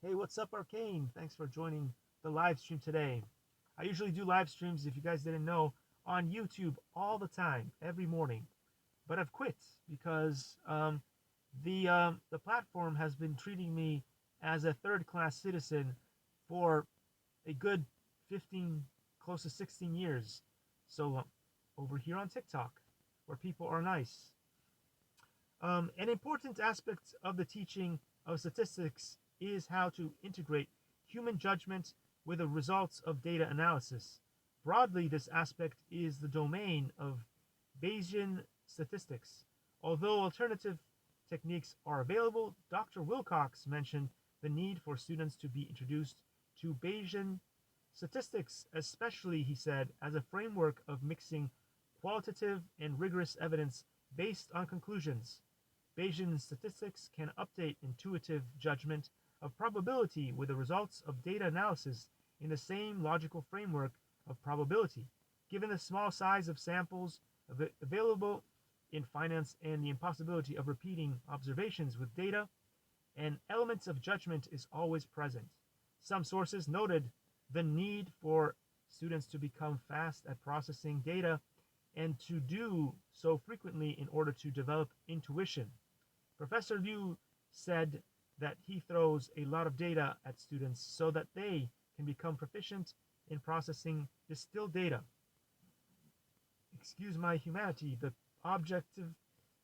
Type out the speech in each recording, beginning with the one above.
Hey, what's up, Arcane? Thanks for joining the live stream today. I usually do live streams, if you guys didn't know, on YouTube all the time, every morning. But I've quit because the platform has been treating me as a third-class citizen for a good 15, close to 16 years. So over here on TikTok, where people are nice. An important aspect of the teaching of statistics is how to integrate human judgment with the results of data analysis. Broadly, this aspect is the domain of Bayesian statistics. Although alternative techniques are available, Dr. Wilcox mentioned the need for students to be introduced to Bayesian statistics, especially, he said, as a framework of mixing qualitative and rigorous evidence based on conclusions. Bayesian statistics can update intuitive judgment of probability with the results of data analysis in the same logical framework of probability. Given the small size of samples available in finance and the impossibility of repeating observations with data, and elements of judgment is always present. Some sources noted the need for students to become fast at processing data and to do so frequently in order to develop intuition. Professor Liu said that he throws a lot of data at students so that they can become proficient in processing distilled data. Excuse my humanity. The objective,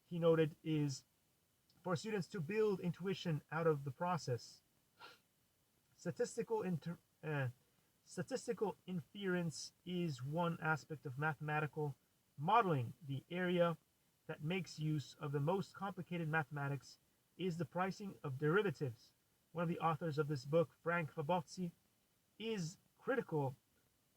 he noted, is for students to build intuition out of the process. Statistical statistical inference is one aspect of mathematical modeling. The area that makes use of the most complicated mathematics is the pricing of derivatives. One of the authors of this book, Frank Fabozzi, is critical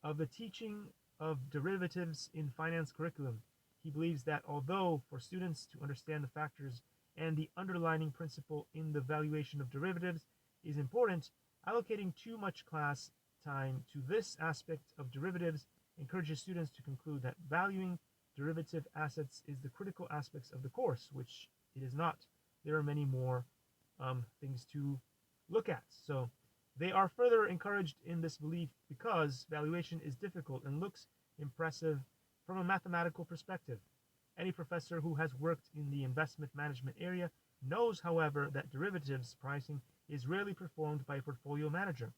of the teaching of derivatives in finance curriculum. He believes that although for students to understand the factors and the underlying principle in the valuation of derivatives is important, allocating too much class time to this aspect of derivatives encourages students to conclude that valuing derivative assets is the critical aspects of the course, which it is not. There are many more things to look at. So they are further encouraged in this belief because valuation is difficult and looks impressive from a mathematical perspective. Any professor who has worked in the investment management area knows, however, that derivatives pricing is rarely performed by a portfolio manager.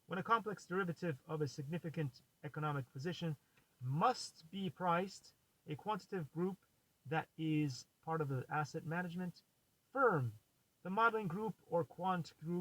When a complex derivative of a significant economic position must be priced, a quantitative group that is part of the asset management firm, the modeling group or quant group